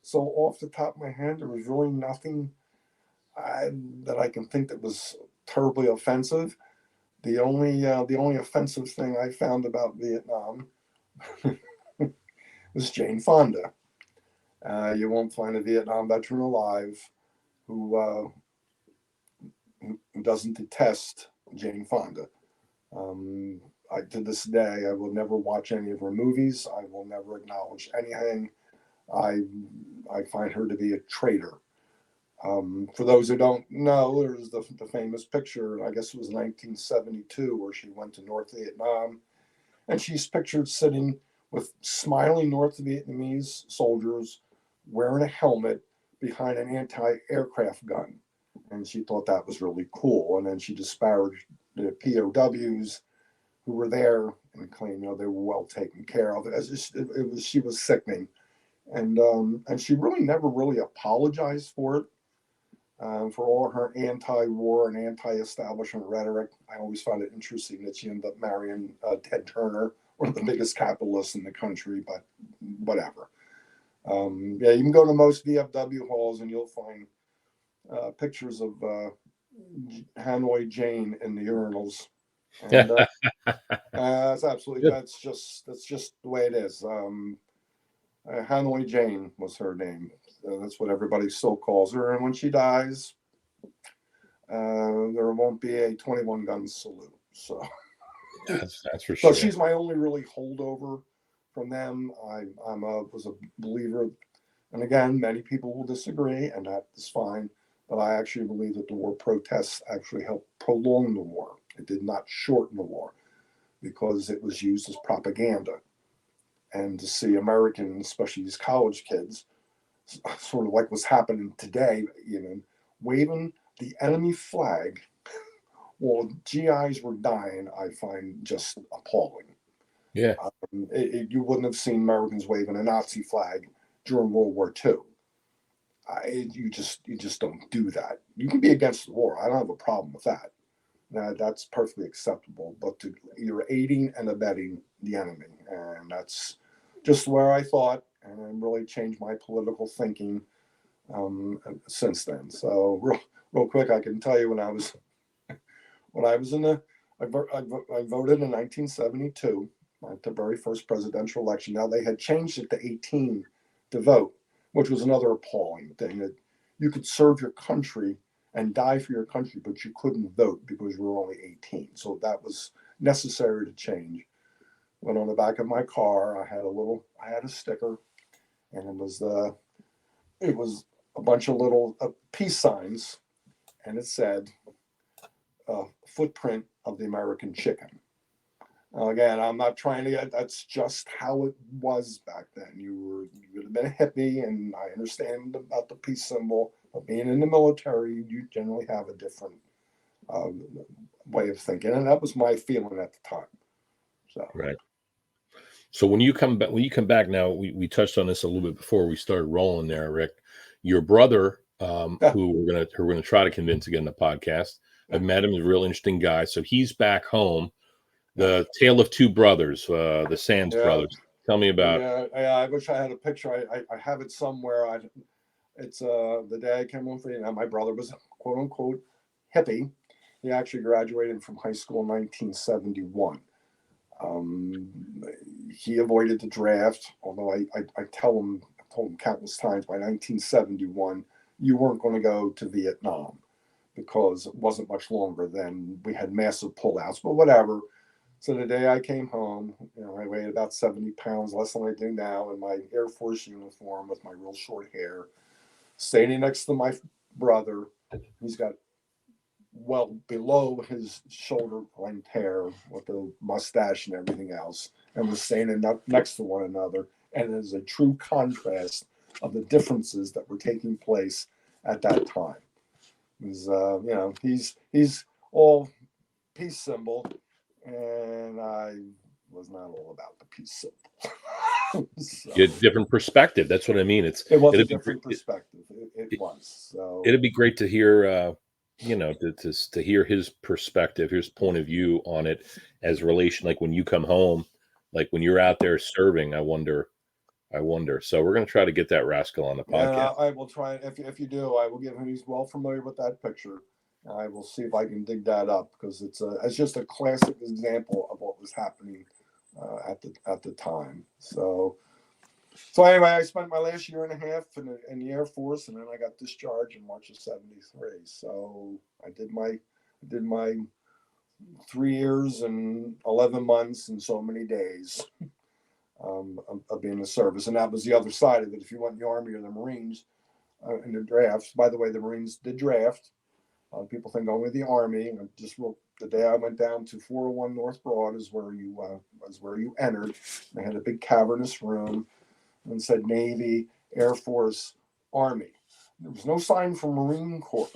So off the top of my head, there was really nothing that I can think that was terribly offensive. The only offensive thing I found about Vietnam was Jane Fonda. You won't find a Vietnam veteran alive who doesn't detest Jane Fonda. To this day, I will never watch any of her movies. I will never acknowledge anything. I find her to be a traitor. For those who don't know, there's the famous picture, I guess it was 1972, where she went to North Vietnam, and she's pictured sitting with smiling North Vietnamese soldiers wearing a helmet behind an anti-aircraft gun. And she thought that was really cool. And then she disparaged the POWs who were there and claimed, they were well taken care of. She was sickening. And she really never really apologized for it. For all her anti-war and anti-establishment rhetoric. I always found it interesting that she ended up marrying Ted Turner, one of the biggest capitalists in the country, but whatever. You can go to most VFW halls and you'll find pictures of Hanoi Jane in the urinals. And that's just the way it is. Hanoi Jane was her name. That's what everybody still calls her. And when she dies, there won't be a 21 gun salute. So that's for sure. So she's my only really holdover from them. I was a believer, and again, many people will disagree, and that is fine. But I actually believe that the war protests actually helped prolong the war. It did not shorten the war because it was used as propaganda. And to see Americans, especially these college kids, sort of like what's happening today, waving the enemy flag while GIs were dying, I find just appalling. Yeah. You wouldn't have seen Americans waving a Nazi flag during World War II. You just don't do that. You can be against the war. I don't have a problem with that. That's perfectly acceptable. But you're aiding and abetting the enemy, and that's just where I thought, and really changed my political thinking since then. So real quick, I can tell you when I was in I voted in 1972 at the very first presidential election. Now they had changed it to 18 to vote, which was another appalling thing, that you could serve your country and die for your country, but you couldn't vote because you were only 18. So that was necessary to change. But on the back of my car, I had a sticker, and it was a bunch of little peace signs, and it said, footprint of the American chicken. Again, I'm not trying to that's just how it was back then. You would have been a hippie, and I understand about the peace symbol, but being in the military, you generally have a different way of thinking, and that was my feeling at the time. So right. So when you come back now, we touched on this a little bit before we started rolling there, Rick. Your brother, who we're gonna try to convince again the podcast. I've met him; he's a real interesting guy. So he's back home. The Tale of Two Brothers, the Sands brothers. Tell me about. Yeah, I wish I had a picture. I have it somewhere. It's the day I came home for my brother was a quote unquote hippie. He actually graduated from high school in 1971. He avoided the draft, although I told him countless times by 1971 you weren't going to go to Vietnam because it wasn't much longer then. We had massive pullouts, but whatever. So the day I came home, I weighed about 70 pounds, less than I do now, in my Air Force uniform with my real short hair, standing next to my brother. He's got well below his shoulder length hair with the mustache and everything else, and we're standing up next to one another. And there's a true contrast of the differences that were taking place at that time. Because he's all peace symbol, and I was not all about the peace symbol. So, You had different perspective. That's what I mean. it was a different perspective. It was. So it'd be great to hear, to hear his perspective, his point of view on it as relation. Like when you come home, like when you're out there serving, I wonder. So we're going to try to get that rascal on the podcast. Yeah, I will try. If you do, I will give him. He's well familiar with that picture. I will see if I can dig that up, because it's just a classic example of what was happening at the time. So anyway, I spent my last year and a half in the Air Force, and then I got discharged in March of '73. So I did my 3 years and 11 months and so many days of being in the service, and that was the other side of it. If you went in the Army or the Marines in the drafts, by the way, the Marines did draft. People think only the Army. And the day I went down to 401 North Broad is where you entered. They had a big cavernous room and said Navy, Air Force, Army. There was no sign for Marine Corps.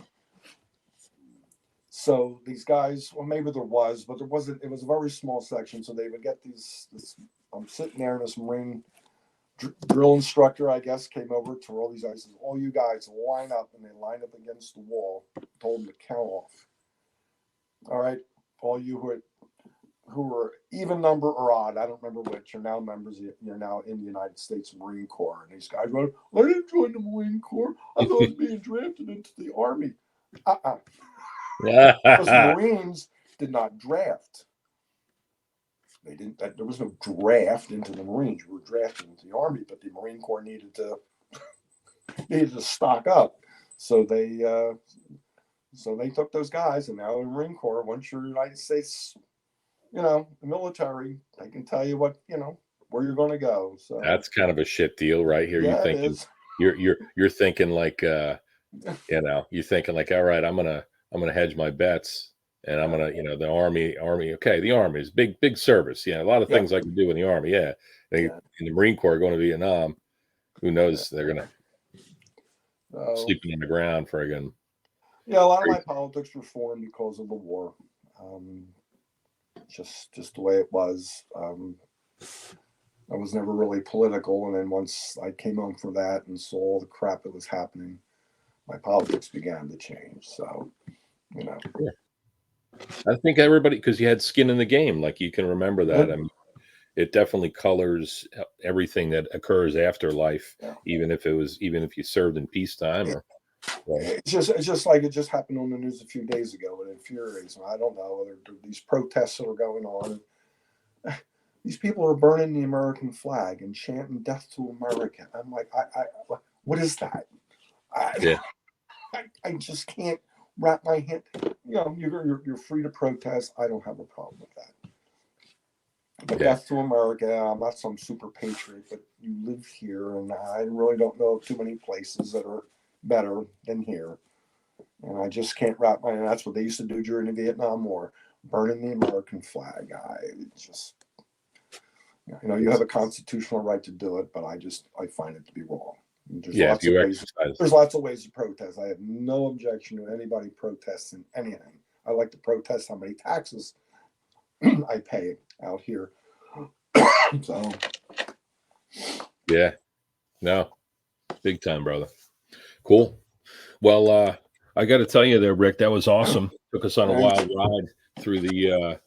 So these guys, well, maybe there was, but there wasn't. It was a very small section. So they would get I'm sitting there, and this Marine drill instructor, I guess, came over to all these guys. Says, all you guys line up, and they lined up against the wall. Told them to count off. All right, all you who were even number or odd, I don't remember which, you're now members. You're now in the United States Marine Corps. And these guys went, I didn't join the Marine Corps. I thought I was being drafted into the Army. Because the Marines did not draft. They didn't. There was no draft into the Marines. You were drafted into the Army, but the Marine Corps needed to stock up. So they took those guys, and now the Marine Corps, once you're United States, military, they can tell you where you're going to go. So that's kind of a shit deal, right here. Yeah, You're thinking like, you're thinking like, all right, I'm gonna hedge my bets. And I'm gonna, the Army. Okay, the Army is big service. A lot of things I can do in the Army. Yeah, in the Marine Corps, going to Vietnam. Who knows? They're gonna sleeping on the ground for again. Yeah, a lot of my politics were formed because of the war. Just the way it was. I was never really political, and then once I came home for that and saw all the crap that was happening, my politics began to change. So, Yeah. I think everybody, because you had skin in the game, like you can remember that. I mean, it definitely colors everything that occurs after life, even if you served in peacetime. It's just like it just happened on the news a few days ago. It infuriates me. I don't know whether these protests that are going on. These people are burning the American flag and chanting "Death to America." I'm like, what is that? I just can't wrap my head. You're free to protest. I don't have a problem with that. But Death to America. I'm not some super patriot, but you live here, and I really don't know too many places that are better than here. And I just can't wrap my. And that's what they used to do during the Vietnam War, burning the American flag. You have a constitutional right to do it, but I find it to be wrong. There's lots of ways to protest. I have no objection to anybody protesting anything. I like to protest how many taxes I pay out here. So, no, big time, brother. Cool. Well, I got to tell you there, Rick, that was awesome. Took us on a wild ride through the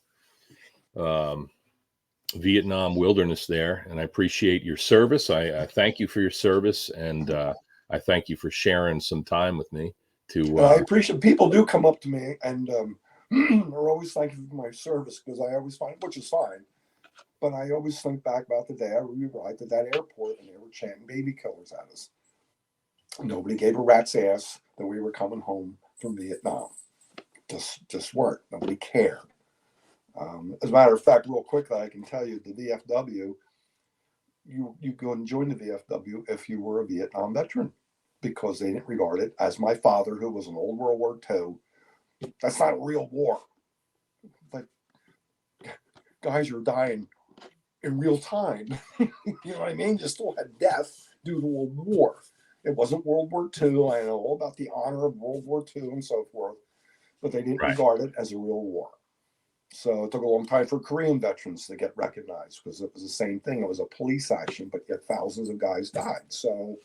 Vietnam wilderness there, and I appreciate your service. I thank you for your service, and I thank you for sharing some time with me. I appreciate people do come up to me and are always thanking for my service, because I always find, which is fine, but I always think back about the day I arrived at that airport and they were chanting baby killers at us. Nobody gave a rat's ass that we were coming home from Vietnam. just weren't. Nobody cared. As a matter of fact, real quickly, I can tell you the VFW. You go and join the VFW if you were a Vietnam veteran, because they didn't regard it as my father, who was in old World War II. That's not a real war. Like, guys are dying in real time. You know what I mean? You still had death due to a war. It wasn't World War II. I know all about the honor of World War II and so forth, but they didn't regard it as a real war. So it took a long time for Korean veterans to get recognized, because it was the same thing. It was a police action, but yet thousands of guys died. So,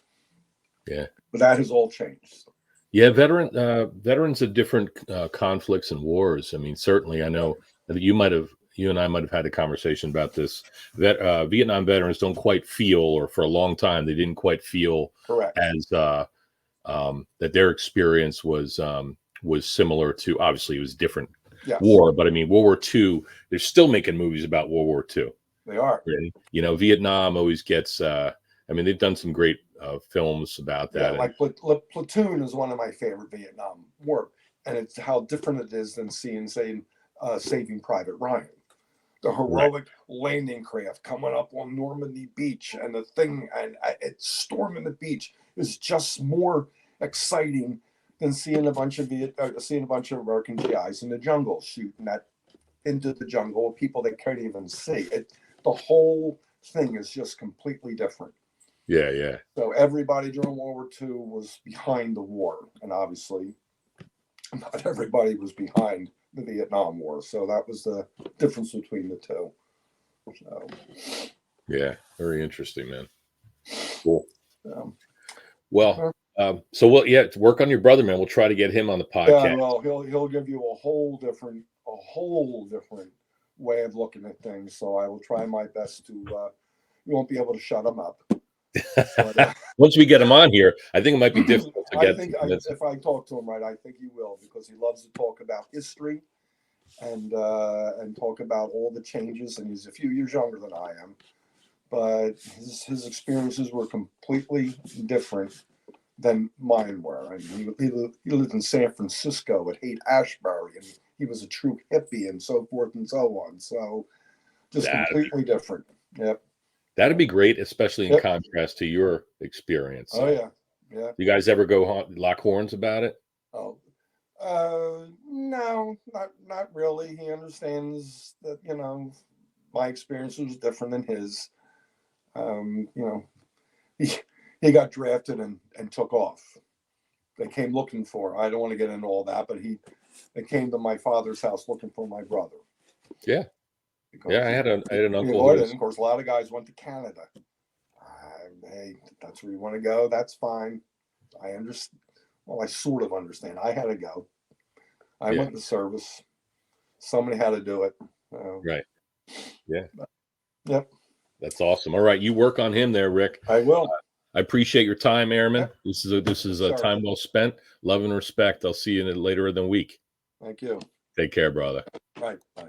yeah, but that has all changed. Yeah, veterans of different conflicts and wars. I mean, certainly, I know that you and I might have had a conversation about this. That Vietnam veterans don't quite feel, or for a long time, they didn't quite feel Correct. as that their experience was similar to. Obviously, it was different war, but I mean, World War II. They're still making movies about World War II. They are. Really? You know, Vietnam always gets. I mean, they've done some great films about that. Yeah, like Platoon is one of my favorite Vietnam War, and it's how different it is than seeing, say, Saving Private Ryan. The heroic landing craft coming up on Normandy Beach, and the thing, and it's storming the beach, is just more exciting than seeing a bunch of American GIs in the jungle shooting into the jungle with people they can't even see. The whole thing is just completely different. Yeah. So everybody during World War II was behind the war, and obviously not everybody was behind the Vietnam War. So that was the difference between the two. So, yeah, very interesting, man. Cool. Well, so we'll work on your brother, man. We'll try to get him on the podcast. Yeah, well, he'll give you a whole different way of looking at things. So I will try my best to. You won't be able to shut him up. But, once we get him on here, I think it might be difficult to get. If I talk to him right, I think he will, because he loves to talk about history and talk about all the changes. And he's a few years younger than I am, but his experiences were completely different than mine were. I mean, he lived in San Francisco at Haight-Ashbury, and he was a true hippie and so forth and so on. So just completely different. Yep. That'd be great, especially in contrast to your experience. Oh yeah. You guys ever go lock horns about it? Oh, no, not really. He understands that, my experience was different than his. He got drafted and took off. They came looking for. I don't want to get into all that, but they came to my father's house looking for my brother. Yeah. I had an uncle. And of course, a lot of guys went to Canada. Hey, that's where you want to go. That's fine. I understand. Well, I sort of understand. I had to go. I went to service. Somebody had to do it. Right. Yeah. Yep. That's awesome. All right, you work on him there, Rick. I will. I appreciate your time, Airman. Yep. This is a time well spent. Love and respect. I'll see you later in the week. Thank you. Take care, brother. Right. Bye.